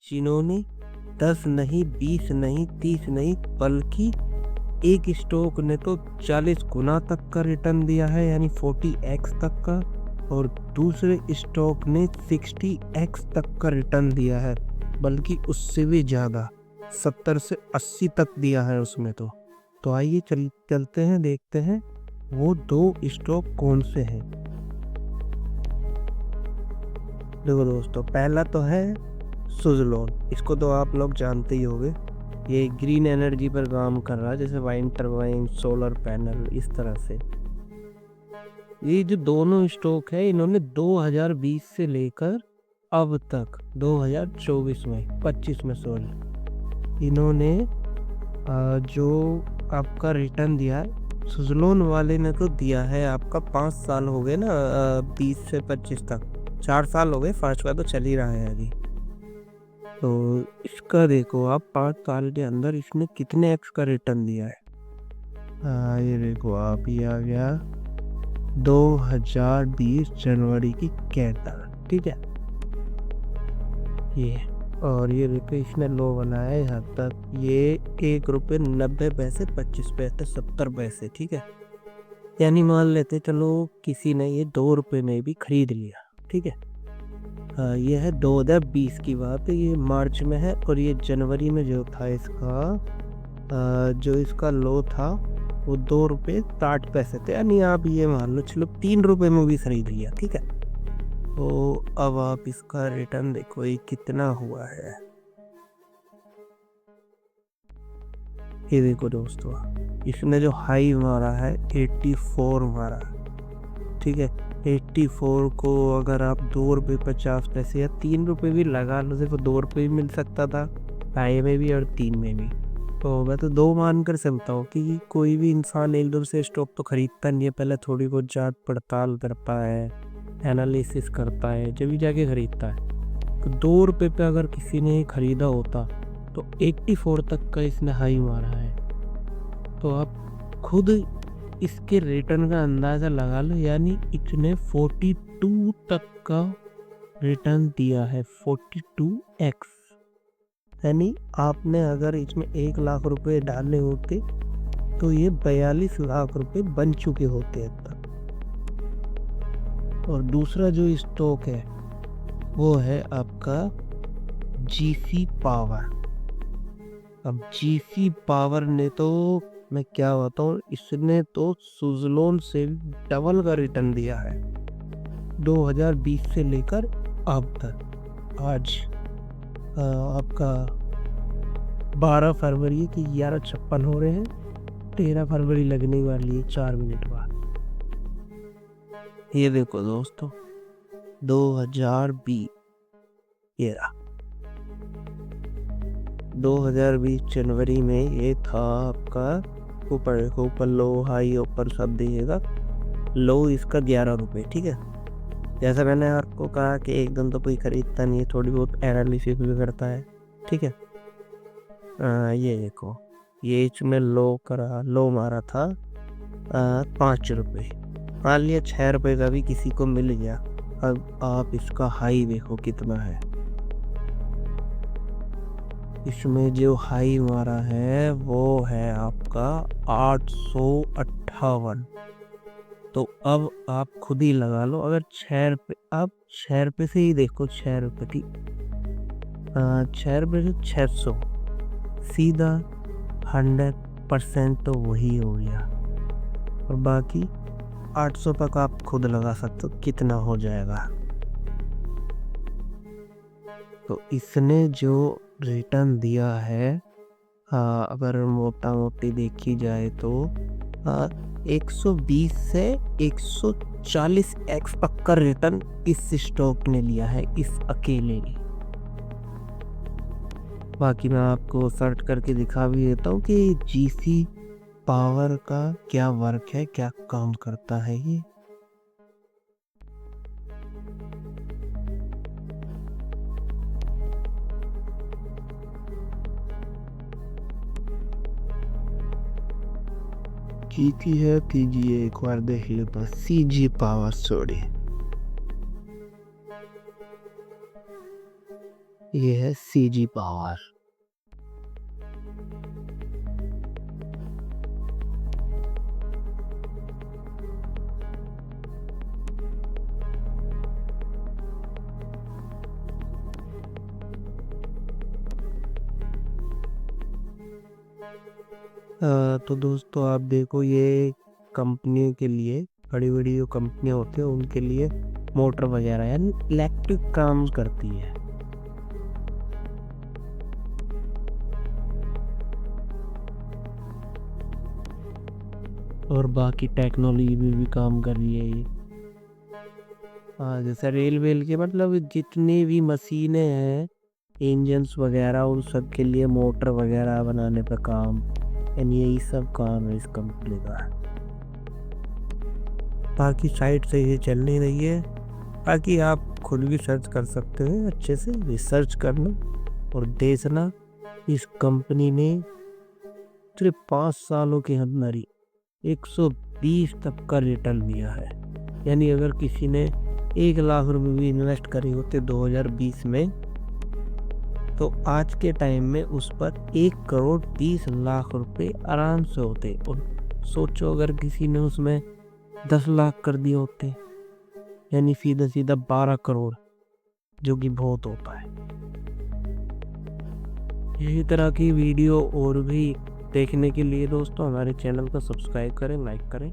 जिन्होंने 10 नहीं, 20 नहीं, 30 नहीं, बल्कि एक स्टॉक ने तो 40 गुना तक का रिटर्न दिया है, यानी 40x तक का, और दूसरे स्टॉक ने 60x तक का रिटर्न दिया है, बल्कि उससे भी ज़्यादा 70 से 80 तक दिया है उसमें तो आइए चलते हैं, देखते हैं वो 2 स्टॉक कौन से हैं। देखो दोस्तों, पहला तो है सुज़लोन। इसको तो आप लोग जानते ही होंगे। ये ग्रीन एनर्जी पर काम कर रहा है, जैसे वाइंड टर्बाइन, सोलर पैनल, इस तरह से। ये जो दोनों स्टॉक है, इन्होंने 2020 से लेकर अब तक 2024 में 25 में सॉरी, इन्होंने जो आपका रिटर्न दिया है, सुज़लोन वाले ने तो दिया है आपका 5 साल हो गए ना, 20 से 25 तक 4 साल हो गए, 5वां तो चल ही रहा है अभी। तो इसका देखो आप 5 साल के अंदर इसने कितने एक्स का रिटर्न दिया है। ये देखो आप, ये आ गया 2020 जनवरी की कैंडल, ठीक है ये। और ये देखो इसने लो बनाया है यहाँ तक, ये 1 रुपये 90 पैसे, 25 पैसे, 70 पैसे, ठीक है। यानी मान लेते चलो किसी ने ये 2 रुपये में भी खरीद लिया, ठीक है। ये है 2020 की बात है, ये मार्च में है, और ये जनवरी में जो था इसका जो इसका लो था वो 2 रुपये 60 पैसे थे, यानी आप ये मान लो चलो 3 रुपये में भी खरीद लिया, ठीक है। तो अब आप इसका रिटर्न देखो ये कितना हुआ है। ये देखो दोस्तों, इसने जो हाई मारा है 84 मारा, ठीक है। 84 को अगर आप 2 रुपये 50 पैसे या 3 रुपये भी लगा लो, सिर्फ 2 रुपये भी मिल सकता था, ढाई में भी और 3 में भी। तो मैं तो 2 मान कर चलता हूँ कि कोई भी इंसान एकदम से स्टॉक तो खरीदता नहीं है, पहले थोड़ी बहुत जांच पड़ताल करता है, एनालिसिस करता है, जब भी जाके खरीदता है। तो 2 रुपये पे अगर किसी ने खरीदा होता तो 84 तक का इसने हाई मारा है। तो आप खुद इसके रिटर्न का अंदाज़ा लगा लो, यानी इसने 42 तक का रिटर्न दिया है, 42x। यानी आपने अगर इसमें 1 लाख रुपए डाले होते तो ये 42 लाख रुपए बन चुके होते अब तक। और दूसरा जो स्टॉक है वो है आपका जीसी पावर। अब जीसी पावर ने तो मैं क्या बताऊँ, इसने तो सुज़लोन से डबल का रिटर्न दिया है 2020 से लेकर अब तक। आज आपका 12 फरवरी की 11:56 हो रहे हैं, 13 फरवरी लगने वाली है 4 मिनट बाद। ये देखो दोस्तों 2020 जनवरी में ये था आपका ऊपर लो, हाई ऊपर सब दिएगा। लो इसका 11 रुपये, ठीक है। जैसा मैंने आपको कहा कि एकदम तो कोई खरीदता नहीं है, थोड़ी बहुत एनालिसिस भी करता है, ठीक है। ये देखो, ये इसमें लो मारा था 5 रुपये। मान लिया 6 रुपये का भी किसी को मिल गया। अब आप इसका हाई देखो कितना है। इसमें जो हाई मारा है वो है आपका 858। तो अब आप खुद ही लगा लो, अगर 6 रुपये, आप 6 रुपये से ही देखो, 6 रुपये थी, 6 रुपये से 600, सीधा 100% तो वही हो गया। और बाकी 800 तक आप खुद लगा सकते हो कितना हो जाएगा। तो इसने जो रिटर्न दिया है, अगर मोटा मोटी देखी जाए तो 120 से 140x तक का रिटर्न इस स्टॉक ने लिया है, इस अकेले ने। बाकी मैं आपको सर्च करके दिखा भी देता हूँ कि जीसी पावर का क्या वर्क है, क्या काम करता है ये। की है कीजिए एक बार देख लीजिए, सीजी पावर सॉरी। ये है CG पावर। तो दोस्तों आप देखो, ये कंपनियों के लिए, बड़ी बड़ी जो कंपनियां होती हैं उनके लिए मोटर वगैरह यानी इलेक्ट्रिक काम करती है। और बाकी टेक्नोलॉजी में भी काम कर रही है ये। हाँ, जैसे रेलवे के मतलब जितनी भी मशीनें हैं, इंजन्स वगैरह, उन सब के लिए मोटर वगैरह बनाने पे काम, यानी यही सब काम है इस कंपनी का। बाकी साइट से ये चल नहीं रही है, बाकी आप खुद भी सर्च कर सकते हैं, अच्छे से रिसर्च करना और देखना। इस कंपनी ने सिर्फ 5 सालों के अंदर ही 120 तक का रिटर्न दिया है। यानी अगर किसी ने 1 लाख रुपए भी इन्वेस्ट करे होते 2020 में, तो आज के टाइम में उस पर 1,30,00,000 रुपए आराम से होते। और सोचो अगर किसी ने उसमें 10 लाख कर दिए होते, यानी सीधा सीधा 12 करोड़, जो कि बहुत होता है। यही तरह की वीडियो और भी देखने के लिए दोस्तों हमारे चैनल को सब्सक्राइब करें, लाइक करें।